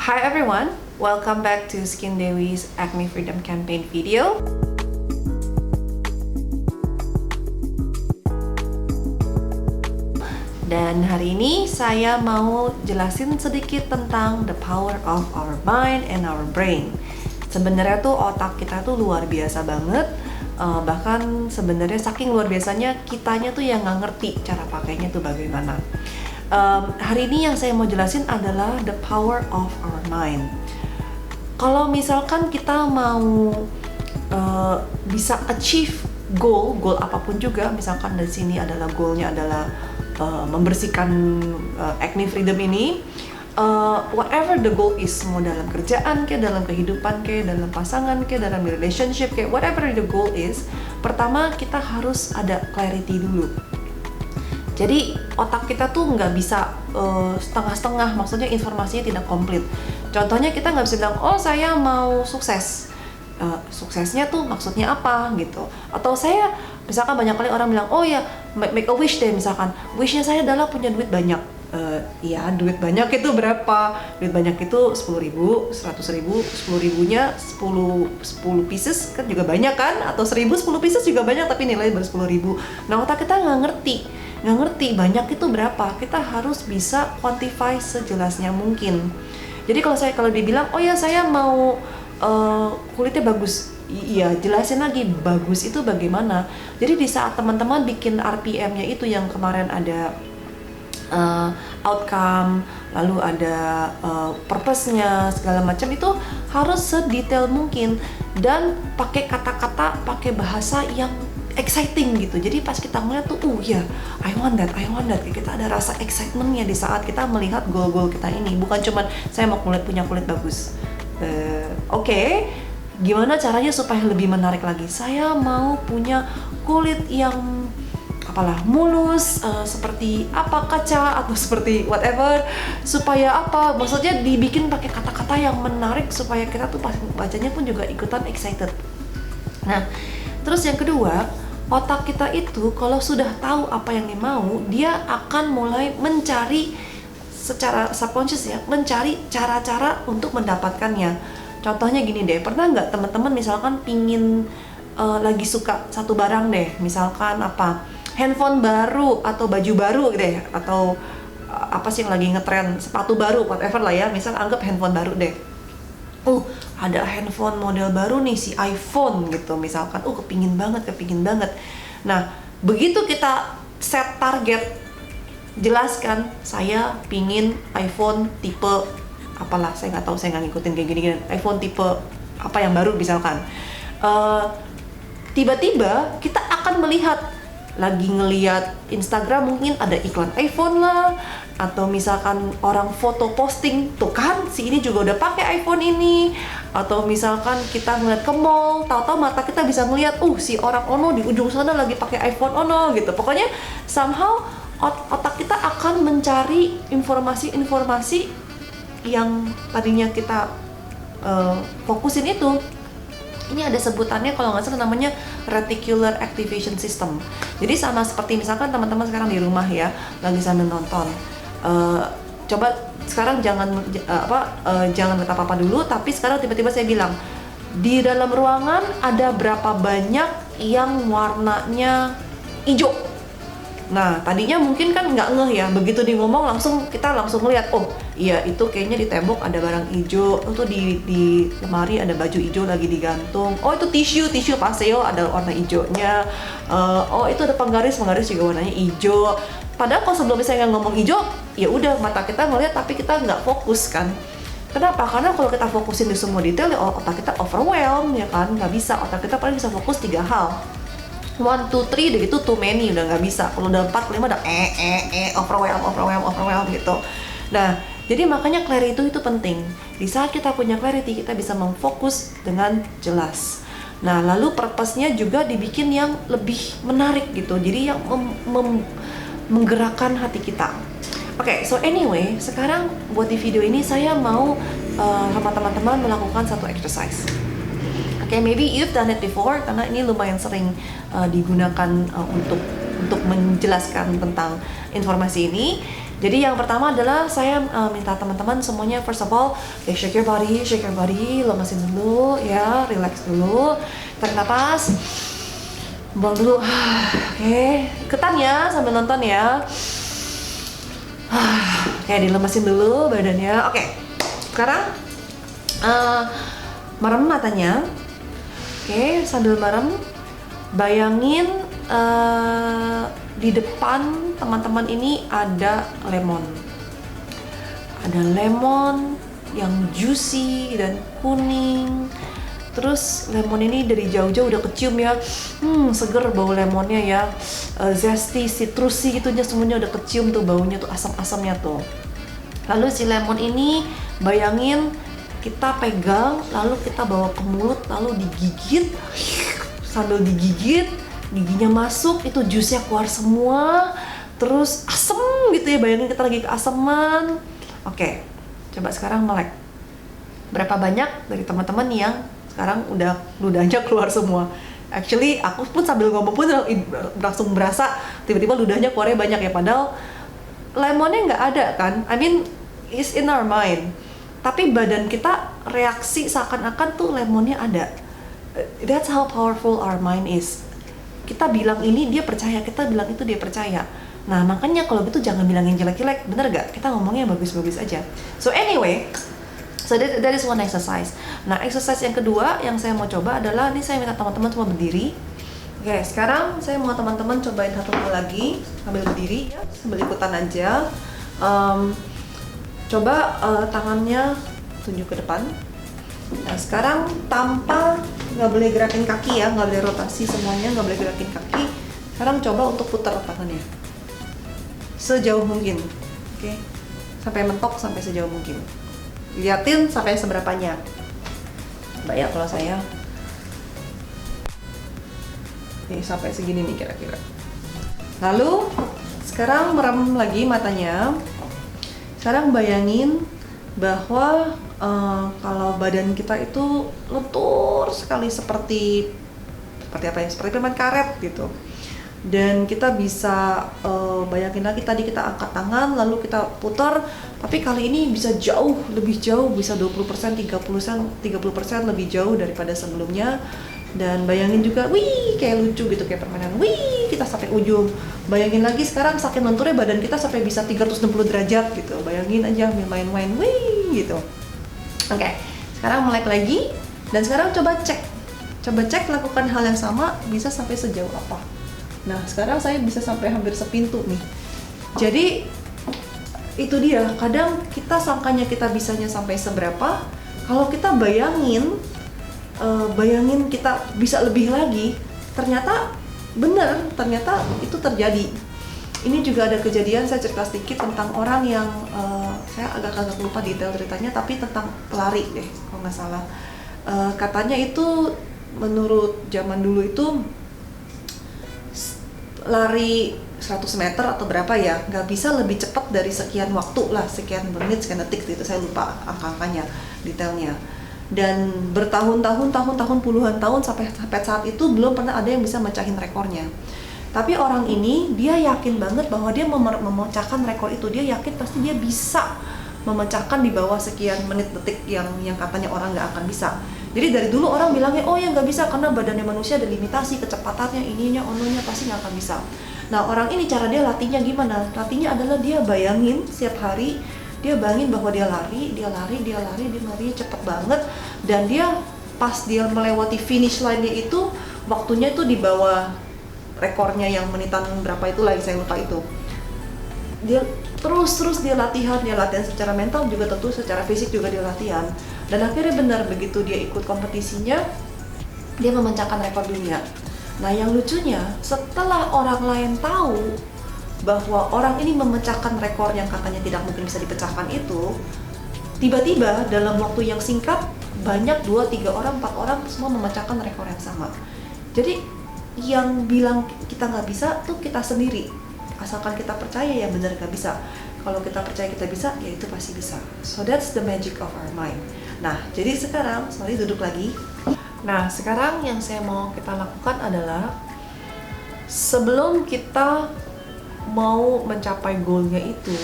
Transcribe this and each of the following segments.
Hi everyone, welcome back to Skin Dewi's Acne Freedom Campaign video. Dan hari ini saya mau jelasin sedikit tentang the power of our mind and our brain. Sebenarnya tuh otak kita tuh luar biasa banget. Bahkan sebenarnya saking luar biasanya kitanya tuh yang nggak ngerti cara pakainya tuh bagaimana. Hari ini yang saya mau jelasin adalah the power of our mind. Kalau misalkan kita mau bisa achieve goal apapun juga, misalkan dari sini adalah goalnya adalah membersihkan acne freedom ini, whatever the goal is, mau dalam kerjaan ke, dalam kehidupan ke, dalam pasangan ke, dalam relationship ke, whatever the goal is, pertama kita harus ada clarity dulu. Jadi otak kita tuh nggak bisa setengah-setengah, maksudnya informasinya tidak komplit. Contohnya kita nggak bisa bilang, oh saya mau sukses. Suksesnya tuh maksudnya apa gitu. Atau saya, misalkan banyak kali orang bilang, oh ya make a wish deh, misalkan wishnya saya adalah punya duit banyak. Ya duit banyak itu berapa? Duit banyak itu 10.000, 100.000, 10.000-nya 10 pieces kan juga banyak kan? Atau 1.000 10 pieces juga banyak tapi nilai baru 10.000. Nah otak kita nggak ngerti banyak itu berapa. Kita harus bisa quantify sejelasnya mungkin. Jadi kalau dibilang, oh ya saya mau kulitnya bagus, iya jelasin lagi bagus itu bagaimana. Jadi di saat teman-teman bikin RPM-nya itu yang kemarin ada outcome, lalu ada purpose-nya segala macam, itu harus sedetail mungkin dan pakai kata-kata, pakai bahasa yang exciting gitu. Jadi pas kita melihat tuh, ya, I want that, kita ada rasa excitementnya di saat kita melihat goal-goal kita ini. Bukan cuman saya mau punya kulit bagus. Oke, gimana caranya supaya lebih menarik lagi? Saya mau punya kulit yang mulus, seperti apa kaca atau seperti whatever, supaya apa? Maksudnya dibikin pakai kata-kata yang menarik supaya kita tuh pas bacanya pun juga ikutan excited. Nah, terus yang kedua, otak kita itu kalau sudah tahu apa yang dia mau, dia akan mulai mencari secara subconscious ya, mencari cara-cara untuk mendapatkannya. Contohnya gini deh, pernah nggak teman-teman misalkan pingin lagi suka satu barang deh, misalkan handphone baru atau baju baru deh, atau apa sih yang lagi ngetren, sepatu baru, whatever lah ya, misal anggap handphone baru deh. Ada handphone model baru nih, si iPhone gitu misalkan, kepingin banget. Nah, begitu kita set target, jelaskan saya pingin iPhone tipe apalah, saya nggak tahu, saya nggak ngikutin kayak gini, iPhone tipe apa yang baru misalkan. Tiba-tiba kita akan melihat, lagi ngelihat Instagram mungkin ada iklan iPhone lah, atau misalkan orang foto posting, tuh kan si ini juga udah pakai iPhone ini. Atau misalkan kita ngeliat ke mall, tahu-tahu mata kita bisa ngelihat, si orang ono di ujung sana lagi pakai iPhone ono gitu. Pokoknya somehow otak kita akan mencari informasi-informasi yang tadinya kita fokusin itu. Ini ada sebutannya kalau nggak salah namanya reticular activation system. Jadi sama seperti misalkan teman-teman sekarang di rumah ya, lagi sambil nonton. Coba sekarang jangan lihat apa-apa dulu, tapi sekarang tiba-tiba saya bilang, di dalam ruangan ada berapa banyak yang warnanya hijau. Nah, tadinya mungkin kan nggak ngeh ya, begitu dia ngomong kita langsung ngeliat, iya itu kayaknya di tembok ada barang hijau, itu di lemari ada baju hijau lagi digantung, itu tisu paseo ada warna hijaunya, itu ada penggaris juga warnanya hijau. Padahal kalau sebelum saya ngomong hijau, ya udah mata kita ngeliat tapi kita nggak fokus kan. Kenapa? Karena kalau kita fokusin di semua detail, ya otak kita overwhelm ya kan, nggak bisa. Otak kita paling bisa fokus 3 hal. 1, 2, 3 itu too many, udah nggak bisa. Kalau udah 4, 5 udah overwhelm gitu. Nah, jadi makanya clarity itu penting. Di saat kita punya clarity, kita bisa memfokus dengan jelas. Nah, lalu purpose-nya juga dibikin yang lebih menarik gitu. Jadi yang menggerakkan hati kita. Oke, so anyway, sekarang buat di video ini saya mau sama teman-teman melakukan satu exercise. Okay, maybe you've done it before karena ini lumayan sering digunakan untuk menjelaskan tentang informasi ini. Jadi yang pertama adalah saya minta teman-teman semuanya first of all, shake your body, lemesin dulu ya, relax dulu, tarik nafas, buang dulu. Oke, ikutan ya sambil nonton ya. Oke, dilemesin dulu badannya. Oke, sekarang merem matanya. Oke, sambil merem, bayangin di depan teman-teman ini ada lemon. Ada lemon yang juicy dan kuning. Terus lemon ini dari jauh-jauh udah kecium ya, seger bau lemonnya ya, zesty, citrusy gitunya semuanya udah kecium tuh baunya tuh, asam-asamnya tuh. Lalu si lemon ini bayangin kita pegang, lalu kita bawa ke mulut, lalu digigit. Sambil digigit, giginya masuk, itu jusnya keluar semua, terus asem gitu ya, bayangin kita lagi keaseman. Oke, coba sekarang melek. Berapa banyak dari teman-teman yang sekarang udah ludahnya keluar semua? Actually, aku pun sambil ngomong pun langsung berasa tiba-tiba ludahnya keluarnya banyak ya, padahal lemonnya nggak ada kan, I mean, it's in our mind. Tapi badan kita reaksi seakan-akan tuh lemonnya ada. That's how powerful our mind is. Kita bilang ini dia percaya, kita bilang itu dia percaya. Nah makanya kalau gitu jangan bilang yang jelek-jelek, bener gak? Kita ngomongnya yang bagus-bagus aja. So anyway, so that is one exercise. Nah exercise yang kedua yang saya mau coba adalah, ini saya minta teman-teman semua berdiri. Oke, sekarang saya mau teman-teman cobain satu hal lagi, sambil berdiri ya, sambil ikutan aja. Coba tangannya tunjuk ke depan. Nah sekarang tanpa, nggak boleh gerakin kaki ya, nggak boleh rotasi semuanya, nggak boleh gerakin kaki. Sekarang coba untuk putar tangannya sejauh mungkin, oke? Sampai mentok, sampai sejauh mungkin. Liatin sampai seberapanya. Coba ya kalau saya, nih sampai segini nih kira-kira. Lalu sekarang merem lagi matanya. Sekarang bayangin bahwa kalau badan kita itu lentur sekali seperti apa ya? Seperti permen karet gitu. Dan kita bisa bayangin lagi tadi kita angkat tangan lalu kita putar, tapi kali ini bisa jauh, lebih jauh, bisa 20%, 30% lebih jauh daripada sebelumnya. Dan bayangin juga, wih kayak lucu gitu, kayak permainan, wih kita sampai ujung. Bayangin lagi sekarang saking lenturnya badan kita sampai bisa 360 derajat gitu. Bayangin aja main-main, wih gitu. Oke, sekarang melek lagi, dan sekarang coba cek lakukan hal yang sama bisa sampai sejauh apa. Nah sekarang saya bisa sampai hampir sepintu nih. Jadi itu dia, kadang kita sangkanya kita bisanya sampai seberapa, kalau kita bayangin kita bisa lebih lagi, ternyata bener, ternyata itu terjadi. Ini juga ada kejadian, saya cerita sedikit tentang orang yang saya agak lupa detail ceritanya, tapi tentang pelari deh kalau nggak salah. Katanya itu menurut zaman dulu itu lari 100 meter atau berapa ya, nggak bisa lebih cepat dari sekian waktu lah, sekian menit, sekian detik gitu, saya lupa angka-angkanya, detailnya. Dan bertahun-tahun, puluhan tahun sampai saat itu belum pernah ada yang bisa mecahin rekornya. Tapi orang ini dia yakin banget bahwa dia memecahkan rekor itu. Dia yakin pasti dia bisa memecahkan di bawah sekian menit detik yang katanya orang nggak akan bisa. Jadi dari dulu orang bilangnya, oh ya nggak bisa karena badannya manusia ada limitasi, kecepatannya, ininya, ononya pasti nggak akan bisa. Nah orang ini cara dia latihnya gimana? Latihnya adalah dia bayangin setiap hari, dia bayangin bahwa dia lari cepet banget, dan dia pas dia melewati finish line-nya itu waktunya itu di bawah rekornya yang menitan berapa itu lagi, saya lupa itu. Dia terus dia latihan secara mental juga, tentu secara fisik juga dia latihan, dan akhirnya benar begitu dia ikut kompetisinya dia memecahkan rekor dunia. Nah yang lucunya, setelah orang lain tahu bahwa orang ini memecahkan rekor yang katanya tidak mungkin bisa dipecahkan itu, tiba-tiba dalam waktu yang singkat banyak 2, 3 orang, 4 orang semua memecahkan rekor yang sama. Jadi yang bilang kita nggak bisa tuh kita sendiri, asalkan kita percaya ya benar nggak bisa. Kalau kita percaya kita bisa, ya itu pasti bisa. So that's the magic of our mind. Nah jadi sekarang mari duduk lagi. Nah sekarang yang saya mau kita lakukan adalah sebelum kita mau mencapai goalnya itu,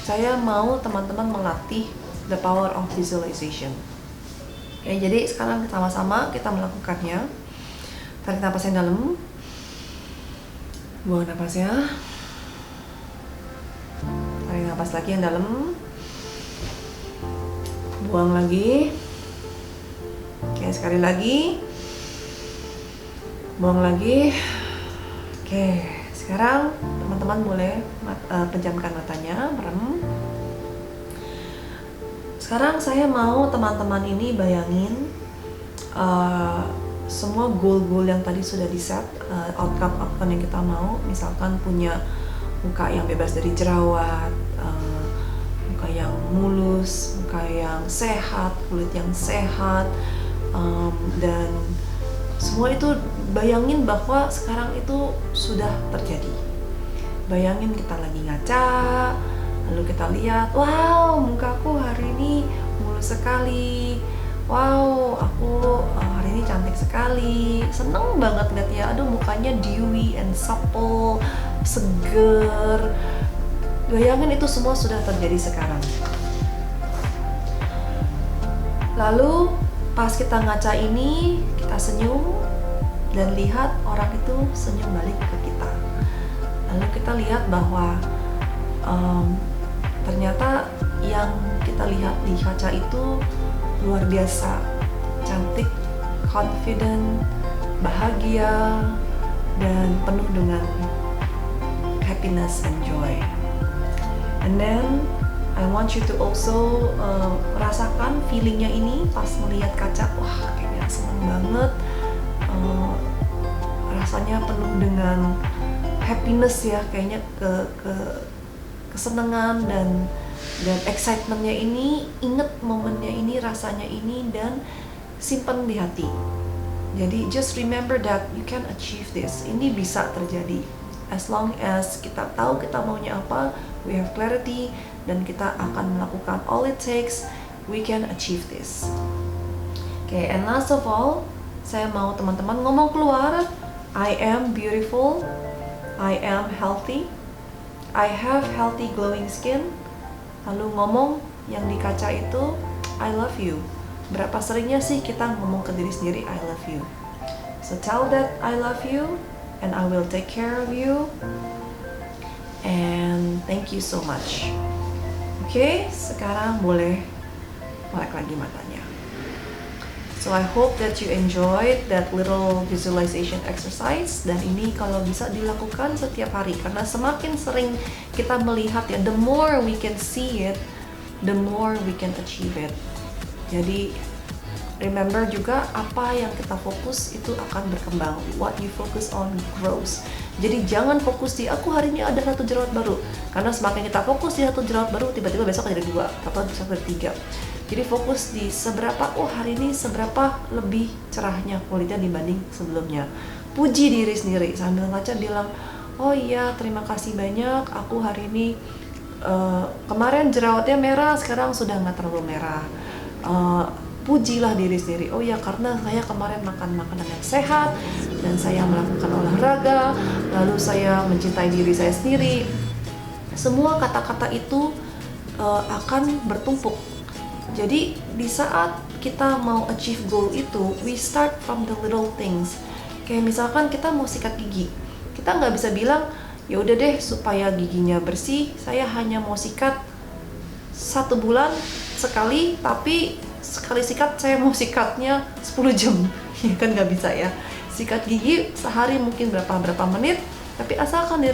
saya mau teman-teman melatih the power of visualization. Oke, jadi sekarang sama-sama kita melakukannya. Tarik napas yang dalam, buang napasnya, tarik napas lagi yang dalam, buang lagi. Oke, sekali lagi, buang lagi. Oke, sekarang teman-teman boleh pejamkan matanya, merem. Sekarang saya mau teman-teman ini bayangin semua goal-goal yang tadi sudah di-set, outcome yang kita mau, misalkan punya muka yang bebas dari jerawat, muka yang mulus, muka yang sehat, kulit yang sehat, dan semua itu bayangin bahwa sekarang itu sudah terjadi. Bayangin kita lagi ngaca, lalu kita lihat, wow, mukaku hari ini mulus sekali. Wow, aku hari ini cantik sekali. Seneng banget lihat ya, aduh mukanya dewy and supple, seger. Bayangin itu semua sudah terjadi sekarang. Lalu pas kita ngaca ini, kita senyum dan lihat orang itu senyum balik ke kita. Lalu kita lihat bahwa ternyata yang kita lihat di kaca itu luar biasa, cantik, confident, bahagia, dan penuh dengan happiness and joy. And then I want you to also rasakan feelingnya ini pas melihat kaca. Wah, kayaknya seneng banget, rasanya penuh dengan happiness ya, kayaknya kesenangan dan excitementnya ini. Inget momennya ini, rasanya ini, dan simpan di hati. Jadi just remember that you can achieve this. Ini bisa terjadi as long as kita tahu kita maunya apa, we have clarity, dan kita akan melakukan all it takes, we can achieve this. Okay, and last of all, saya mau teman-teman ngomong keluar, I am beautiful, I am healthy, I have healthy glowing skin. Lalu ngomong yang di kaca itu, I love you. Berapa seringnya sih kita ngomong ke diri sendiri, I love you. So tell that I love you, and I will take care of you, and thank you so much. Oke, sekarang boleh melek lagi matanya. So I hope that you enjoyed that little visualization exercise, dan ini kalau bisa dilakukan setiap hari, karena semakin sering kita melihat ya, the more we can see it, the more we can achieve it. Jadi remember juga, apa yang kita fokus itu akan berkembang. What you focus on grows. Jadi jangan fokus di aku hari ini ada 1 jerawat baru, karena semakin kita fokus di 1 jerawat baru, tiba-tiba besok jadi 2 atau bisa jadi 3. Jadi fokus di seberapa, oh hari ini seberapa lebih cerahnya kulitnya dibanding sebelumnya. Puji diri sendiri sambil ngaca, bilang, oh iya terima kasih banyak, aku hari ini kemarin jerawatnya merah, sekarang sudah nggak terlalu merah. Pujilah diri sendiri, oh ya karena saya kemarin makan makanan yang sehat, dan saya melakukan olahraga, lalu saya mencintai diri saya sendiri. Semua kata-kata itu akan bertumpuk. Jadi di saat kita mau achieve goal itu, we start from the little things. Kayak misalkan kita mau sikat gigi, kita nggak bisa bilang, ya udah deh supaya giginya bersih, saya hanya mau sikat 1 bulan sekali, tapi sekali sikat saya mau sikatnya 10 jam. Ya kan nggak bisa ya. Sikat gigi sehari mungkin berapa menit, tapi asalkan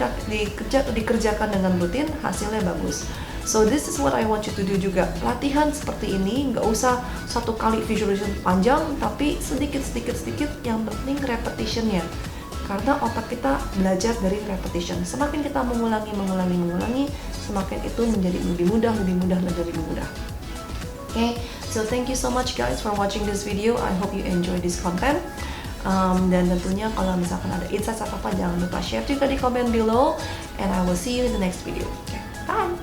dikerjakan dengan rutin, hasilnya bagus. So this is what I want you to do juga. Latihan seperti ini, nggak usah 1 kali visualization panjang, tapi sedikit, yang penting repetitionnya. Karena otak kita belajar dari repetition. Semakin kita mengulangi, semakin itu menjadi lebih mudah. Okay, so thank you so much guys for watching this video. I hope you enjoy this content. Dan tentunya kalau misalkan ada insights apa-apa, jangan lupa share juga di komen below. And I will see you in the next video. Okay, bye!